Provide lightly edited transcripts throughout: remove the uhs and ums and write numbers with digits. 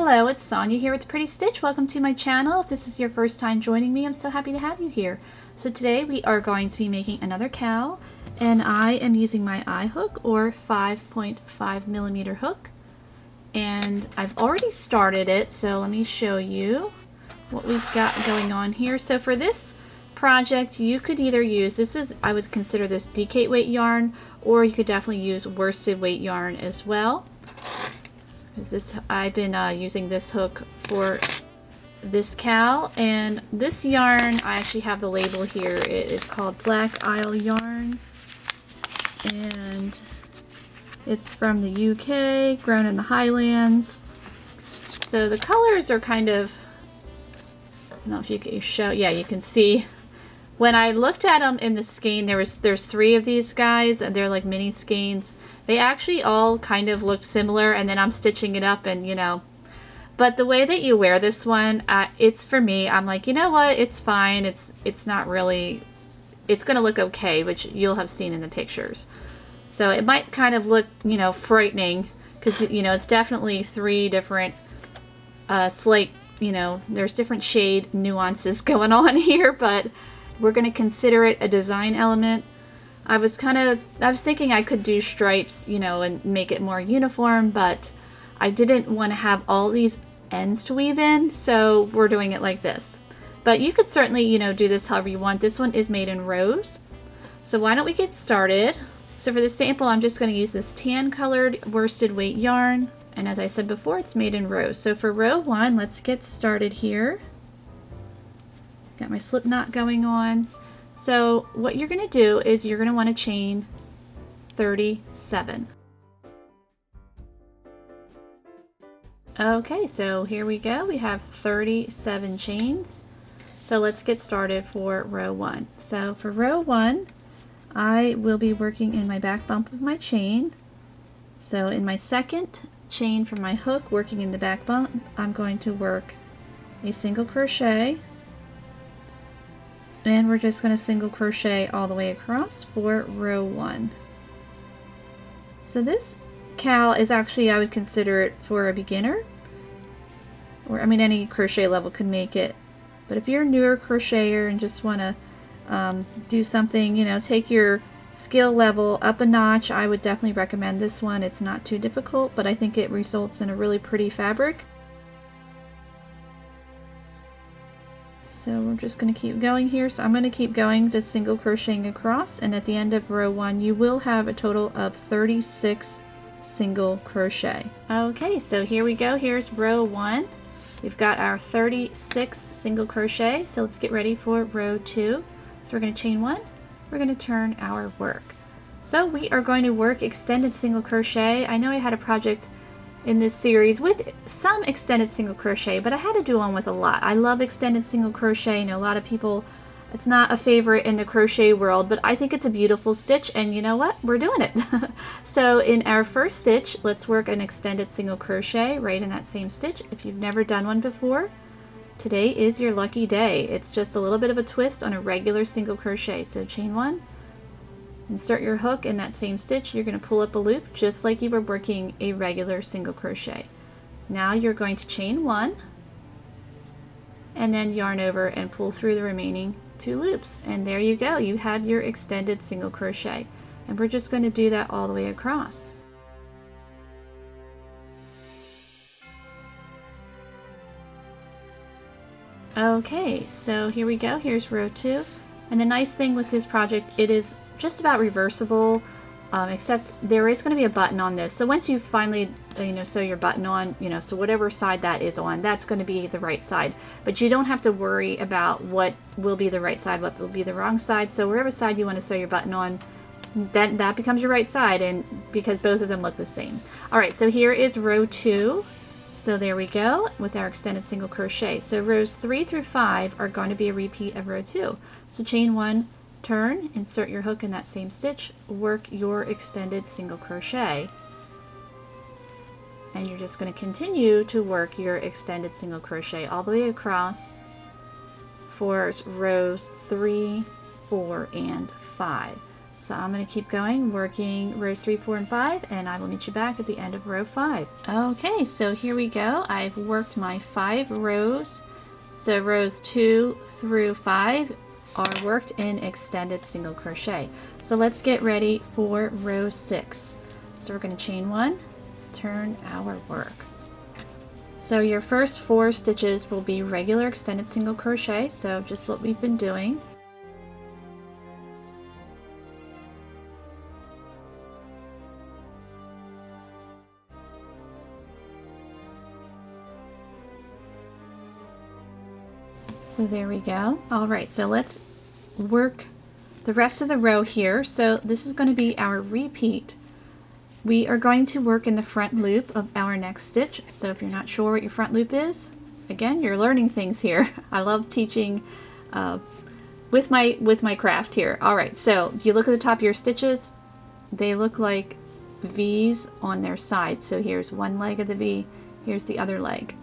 Hello, it's Sonia here with the Pretty Stitch. Welcome to my channel. If this is your first time joining me, I'm so happy to have you here. So today we are going to be making another cowl, and I am using my eye hook or 5.5mm hook. And I've already started it, so let me show you what we've got going on here. So for this project, you could either use, I would consider this decate weight yarn, or you could definitely use worsted weight yarn as well. I've been using this hook for this cowl, and this yarn, I actually have the label here. It is called Black Isle Yarns, and it's from the UK, grown in the Highlands. So the colors are kind of, I don't know if you can show, yeah, you can see. When I looked at them in the skein, there's three of these guys, and they're like mini skeins. They actually all kind of looked similar, and then I'm stitching it up, and you know. But the way that you wear this one, it's for me. I'm like, you know what? It's fine. It's not really. It's gonna look okay, which you'll have seen in the pictures. So it might kind of look, you know, frightening because you know it's definitely three different slate. You know, there's different shade nuances going on here, but we're going to consider it a design element. I was thinking I could do stripes, you know, and make it more uniform, but I didn't want to have all these ends to weave in, so we're doing it like this. But you could certainly, you know, do this however you want. This one is made in rows. So why don't we get started? So for this sample, I'm just going to use this tan colored worsted weight yarn. And as I said before, it's made in rows. So for row 1, let's get started here. Got my slip knot going on. So what you're going to do is you're going to want to chain 37. Okay, so here we go. We have 37 chains. So let's get started for row 1. So for row 1, I will be working in my back bump of my chain. So in my second chain from my hook, working in the back bump, I'm going to work a single crochet. And we're just going to single crochet all the way across for row 1. So this cowl is actually, I would consider it for a beginner. Or, I mean, any crochet level could make it. But if you're a newer crocheter and just want to do something, you know, take your skill level up a notch, I would definitely recommend this one. It's not too difficult, but I think it results in a really pretty fabric. So we're just going to keep going here. So I'm going to keep going, just single crocheting across, and at the end of row 1 you will have a total of 36 single crochet. Okay, so here we go. Here's row 1. We've got our 36 single crochet. So let's get ready for row 2. So we're going to chain 1. We're going to turn our work. So we are going to work extended single crochet. I know I had a project in this series with some extended single crochet, but I had to do one with a lot. I love extended single crochet. You know, a lot of people, it's not a favorite in the crochet world, but I think it's a beautiful stitch, and you know what? We're doing it. So in our first stitch, let's work an extended single crochet right in that same stitch. If you've never done one before, today is your lucky day. It's just a little bit of a twist on a regular single crochet. So chain 1, insert your hook in that same stitch. You're going to pull up a loop just like you were working a regular single crochet. Now you're going to chain 1 and then yarn over and pull through the remaining 2 loops, and there you go. You have your extended single crochet, and we're just going to do that all the way across. Okay, so here we go. Here's row 2, and the nice thing with this project, it is just about reversible, except there is going to be a button on this. So once you finally, you know, sew your button on, you know, so whatever side that is on, that's going to be the right side. But you don't have to worry about what will be the right side, what will be the wrong side. So wherever side you want to sew your button on, that becomes your right side, and because both of them look the same. All right, so here is row 2. So there we go with our extended single crochet. So rows 3 through 5 are going to be a repeat of row 2. So chain 1, turn, insert your hook in that same stitch, work your extended single crochet, and you're just going to continue to work your extended single crochet all the way across for rows 3, 4, and 5. So I'm going to keep going, working rows 3, 4, and 5, and I will meet you back at the end of row 5. Okay, so here we go. I've worked my 5 rows. So rows 2 through 5 are worked in extended single crochet. So let's get ready for row 6. So we're going to chain 1, turn our work. So your first 4 stitches will be regular extended single crochet, so just what we've been doing. So there we go. All right, so let's work the rest of the row here. So this is going to be our repeat. We are going to work in the front loop of our next stitch. So if you're not sure what your front loop is, again, you're learning things here. I love teaching with my craft here. All right, so if you look at the top of your stitches, they look like V's on their side. So here's one leg of the V, here's the other leg.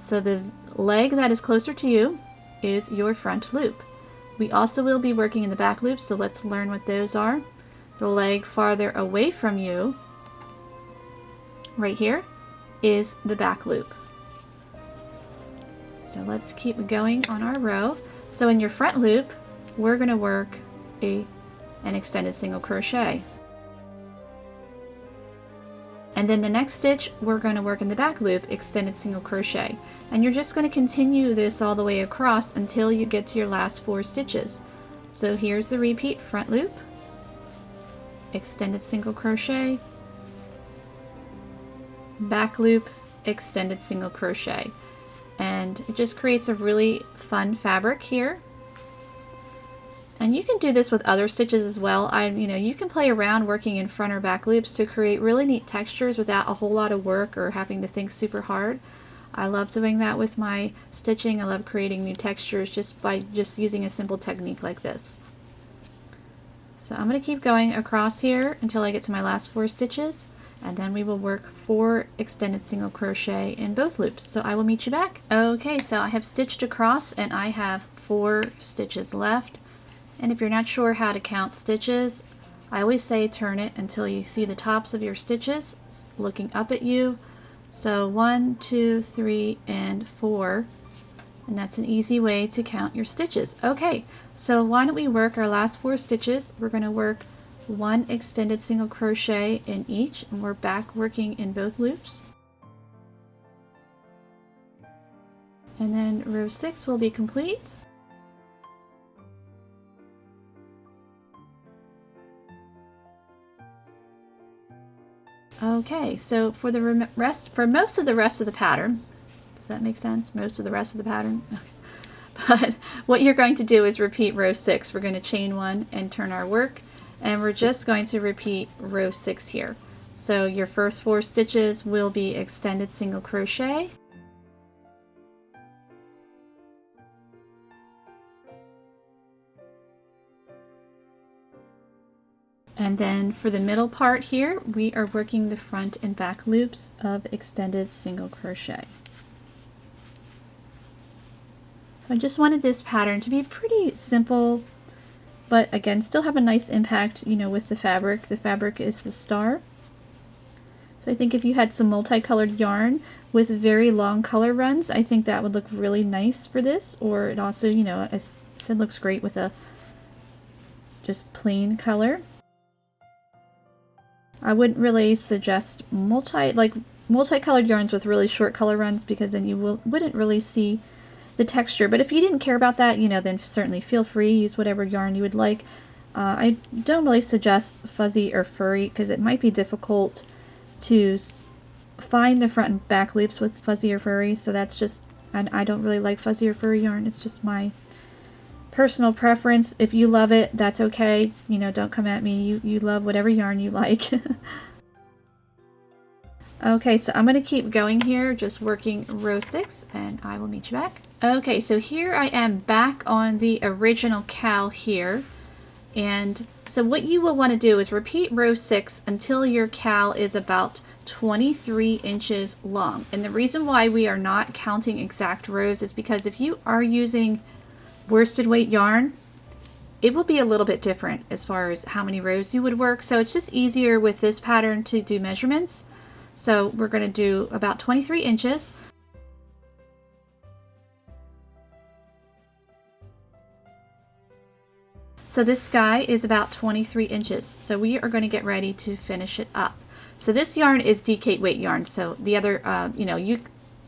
So the leg that is closer to you is your front loop. We also will be working in the back loop, so let's learn what those are. The leg farther away from you, right here, is the back loop. So let's keep going on our row. So in your front loop, we're going to work an extended single crochet. And then the next stitch, we're going to work in the back loop, extended single crochet. And you're just going to continue this all the way across until you get to your last 4 stitches. So here's the repeat: front loop, extended single crochet, back loop, extended single crochet. And it just creates a really fun fabric here. And you can do this with other stitches as well. You can play around working in front or back loops to create really neat textures without a whole lot of work or having to think super hard. I love doing that with my stitching. I love creating new textures just by using a simple technique like this. So I'm going to keep going across here until I get to my last 4 stitches, and then we will work 4 extended single crochet in both loops. So I will meet you back. Okay, so I have stitched across and I have 4 stitches left. And if you're not sure how to count stitches, I always say turn it until you see the tops of your stitches looking up at you. So 1, 2, 3, and 4. And that's an easy way to count your stitches. Okay, so why don't we work our last 4 stitches. We're going to work 1 extended single crochet in each, and we're back working in both loops. And then row 6 will be complete. Okay, so for most of the rest of the pattern, does that make sense? Most of the rest of the pattern? But what you're going to do is repeat row 6. We're going to chain 1 and turn our work, and we're just going to repeat row 6 here. So your first 4 stitches will be extended single crochet. And then for the middle part here, we are working the front and back loops of extended single crochet. I just wanted this pattern to be pretty simple, but again, still have a nice impact, with the fabric. The fabric is the star. So I think if you had some multicolored yarn with very long color runs, I think that would look really nice for this. Or it also, as I said, looks great with a just plain color. I wouldn't really suggest multicolored yarns with really short color runs, because then you wouldn't really see the texture. But if you didn't care about that, then certainly feel free, use whatever yarn you would like. I don't really suggest fuzzy or furry, because it might be difficult to find the front and back loops with fuzzy or furry. So that's just, I don't really like fuzzy or furry yarn. It's just my personal preference. If you love it, that's okay. Don't come at me. You love whatever yarn you like. Okay, so I'm going to keep going here, just working row 6, and I will meet you back. Okay, so here I am back on the original cowl here. And so what you will want to do is repeat row 6 until your cowl is about 23 inches long. And the reason why we are not counting exact rows is because if you are using worsted weight yarn, it will be a little bit different as far as how many rows you would work. So it's just easier with this pattern to do measurements. So we're going to do about 23 inches. So this guy is about 23 inches. So we are going to get ready to finish it up. So this yarn is decayed weight yarn. So the other,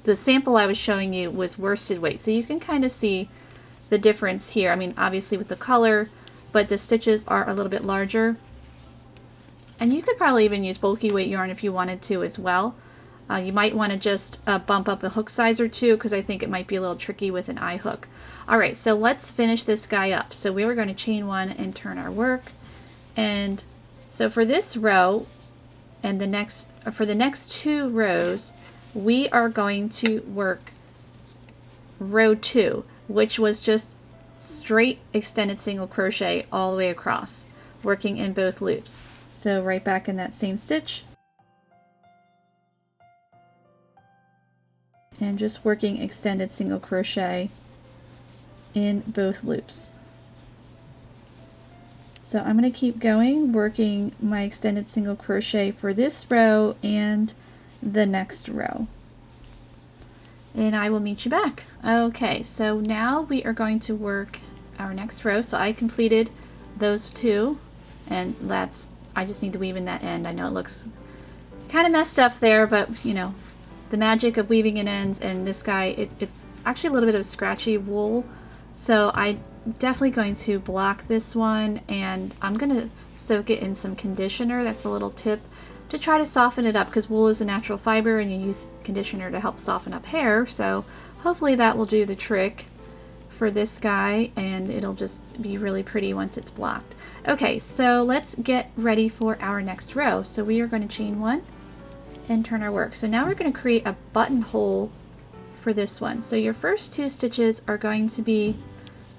the sample I was showing you was worsted weight. So you can kind of see the difference here. I mean, obviously with the color, but the stitches are a little bit larger. And you could probably even use bulky weight yarn if you wanted to as well. You might want to just bump up a hook size or two, because I think it might be a little tricky with an eye hook. Alright, so let's finish this guy up. So we were going to chain one and turn our work. And so for this row and for the next 2 rows, we are going to work row 2, which was just straight extended single crochet all the way across, working in both loops. So right back in that same stitch. And just working extended single crochet in both loops. So I'm going to keep going, working my extended single crochet for this row and the next row. And I will meet you back. Okay, so now we are going to work our next row. So I completed those 2, and I just need to weave in that end. I know it looks kind of messed up there, but you know, the magic of weaving in ends. And this guy, it's actually a little bit of scratchy wool, so I'm definitely going to block this one, and I'm going to soak it in some conditioner. That's a little tip to try to soften it up, because wool is a natural fiber and you use conditioner to help soften up hair. So hopefully that will do the trick for this guy, and it'll just be really pretty once it's blocked. Okay, so let's get ready for our next row. So we are going to chain 1 and turn our work. So now we're going to create a buttonhole for this one. So your first 2 stitches are going to be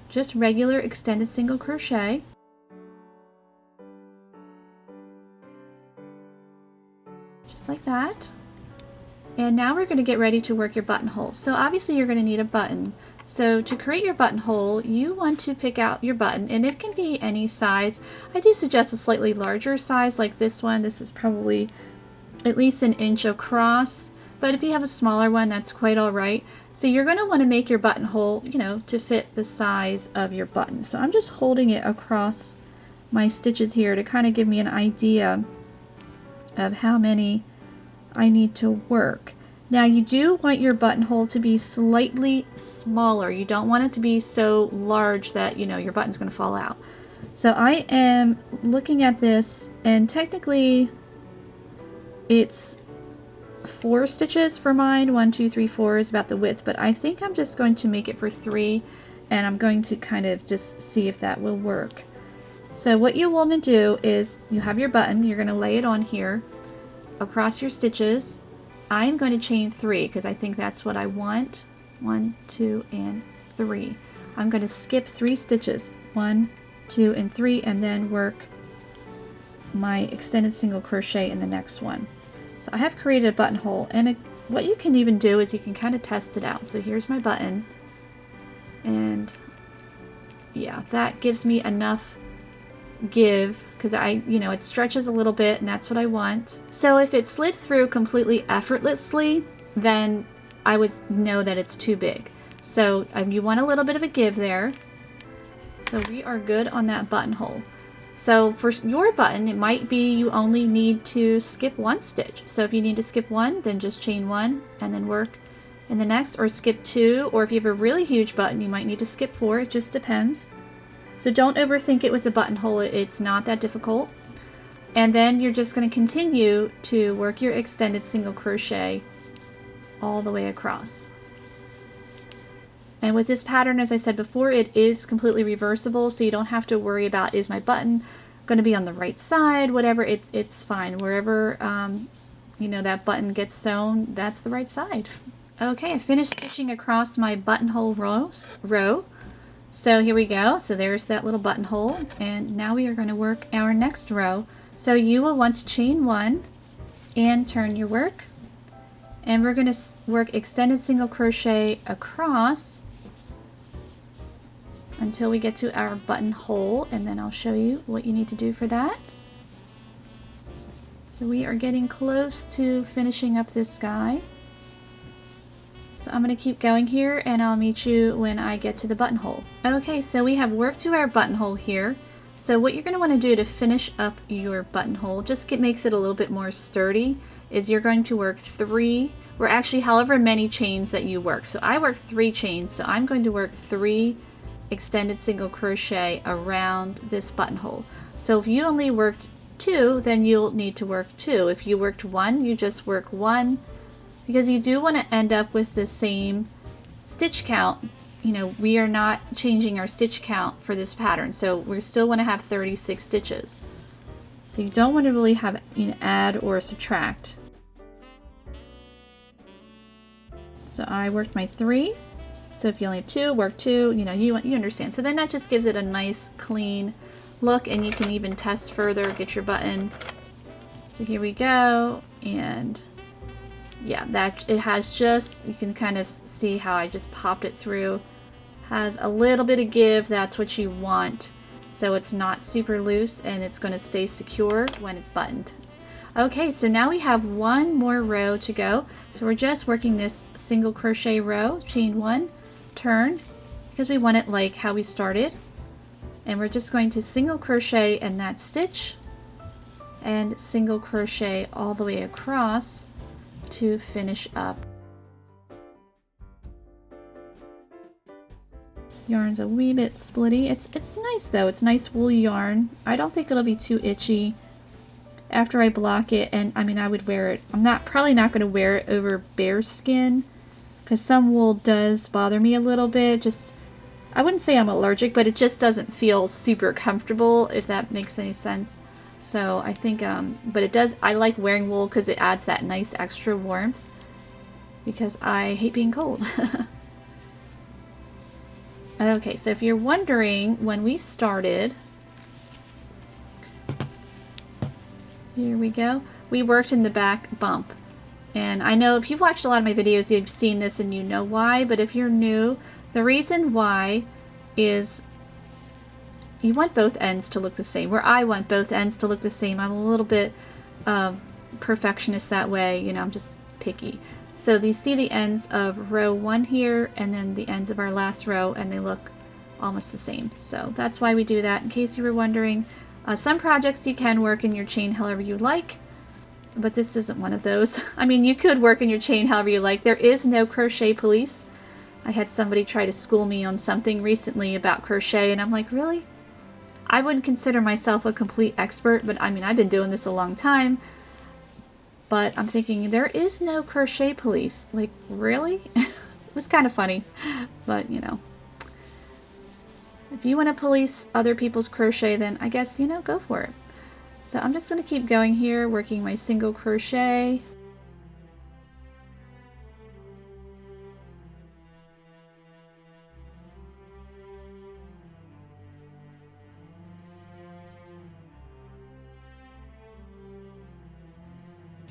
just regular extended single crochet. Just like that. And now we're going to get ready to work your buttonhole. So obviously you're going to need a button. So to create your buttonhole, you want to pick out your button, and it can be any size. I do suggest a slightly larger size like this one. This is probably at least 1 inch across, but if you have a smaller one, that's quite all right. So you're going to want to make your buttonhole, to fit the size of your button. So I'm just holding it across my stitches here to kind of give me an idea of how many I need to work. Now you do want your buttonhole to be slightly smaller. You don't want it to be so large that your button's going to fall out. So I am looking at this, and technically it's 4 stitches for mine. 1, 2, 3, 4 is about the width, but I think I'm just going to make it for 3, and I'm going to kind of just see if that will work. So what you want to do is you have your button, you're going to lay it on here across your stitches. I'm going to chain 3 because I think that's what I want. 1, 2, and 3. I'm going to skip 3 stitches, 1, 2, and 3, and then work my extended single crochet in the next one. So I have created a buttonhole, and what you can even do is you can kind of test it out. So here's my button, and yeah, that gives me enough give because it stretches a little bit, and that's what I want. So if it slid through completely effortlessly, then I would know that it's too big. So you want a little bit of a give there. So we are good on that buttonhole. So for your button, it might be you only need to skip 1 stitch. So if you need to skip 1, then just chain 1 and then work in the next, or skip 2, or if you have a really huge button, you might need to skip 4. It just depends. So don't overthink it with the buttonhole. It's not that difficult. And then you're just going to continue to work your extended single crochet all the way across. And with this pattern, as I said before, it is completely reversible, so you don't have to worry about, is my button going to be on the right side, whatever, it's fine. Wherever that button gets sewn, that's the right side. Okay, I finished stitching across my buttonhole row. So here we go. So there's that little buttonhole, and now we are going to work our next row. So you will want to chain 1 and turn your work, and we're going to work extended single crochet across. until we get to our buttonhole, and then I'll show you what you need to do for that. So we are getting close to finishing up this guy. So I'm going to keep going here and I'll meet you when I get to the buttonhole. Okay, so we have worked to our buttonhole here. So what you're going to want to do to finish up your buttonhole, just makes it a little bit more sturdy, is you're going to work 3, or actually however many chains that you work. So I work 3 chains, so I'm going to work 3 extended single crochet around this buttonhole. So if you only worked 2, then you'll need to work 2. If you worked 1, you just work 1, because you do want to end up with the same stitch count. You know, we are not changing our stitch count for this pattern, so we still want to have 36 stitches. So you don't want to really have, you know, add or subtract. So I worked my 3. So if you only have 2, work 2. You know, you understand. So then that just gives it a nice clean look, and you can even test further, get your button. So here we go, and yeah, that it has just, you can kind of see how I just popped it through. Has a little bit of give, that's what you want. So it's not super loose and it's going to stay secure when it's buttoned. Okay, so now we have 1 more row to go. So we're just working this single crochet row, chain 1, turn, because we want it like how we started. And we're just going to single crochet in that stitch and single crochet all the way across to finish up. This yarn's a wee bit splitty. It's nice though. It's nice wool yarn. I don't think it'll be too itchy after I block it, and I mean, I would wear it. I'm probably not going to wear it over bare skin because some wool does bother me a little bit. Just, I wouldn't say I'm allergic, but it just doesn't feel super comfortable, if that makes any sense. So I think, but it does, I like wearing wool because it adds that nice extra warmth, because I hate being cold. Okay, so if you're wondering, when we started, here we go, we worked in the back bump. And I know if you've watched a lot of my videos, you've seen this and you know why, but if you're new, the reason why is you want both ends to look the same, where I want both ends to look the same. I'm a little bit perfectionist that way, you know, I'm just picky. So you see the ends of row 1 here and then the ends of our last row, and they look almost the same. So that's why we do that, in case you were wondering. Some projects you can work in your chain however you like, but this isn't one of those. I mean, you could work in your chain however you like. There is no crochet police. I had somebody try to school me on something recently about crochet, and I'm like, really? I wouldn't consider myself a complete expert, but I mean, I've been doing this a long time. But I'm thinking, there is no crochet police. Like, really? It was kind of funny, but you know. If you want to police other people's crochet, then I guess, you know, go for it. So I'm just going to keep going here, working my single crochet.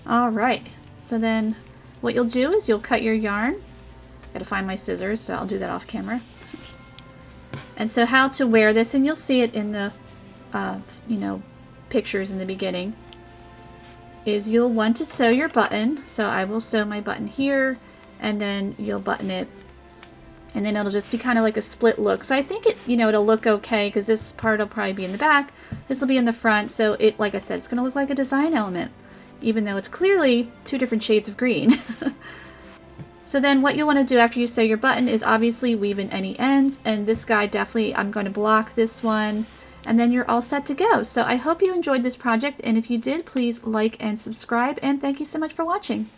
Alright, so then what you'll do is you'll cut your yarn. Gotta find my scissors, so I'll do that off camera. And so how to wear this, and you'll see it in the you know, pictures in the beginning, is you'll want to sew your button. So I will sew my button here, and then you'll button it, and then it'll just be kind of like a split look. So I think it, you know, it'll look okay, because this part will probably be in the back, this will be in the front, so it, like I said, it's going to look like a design element, even though it's clearly 2 different shades of green. So then what you'll want to do after you sew your button is obviously weave in any ends, and this guy definitely, I'm going to block this one, and then you're all set to go. So I hope you enjoyed this project, and if you did, please like and subscribe, and thank you so much for watching.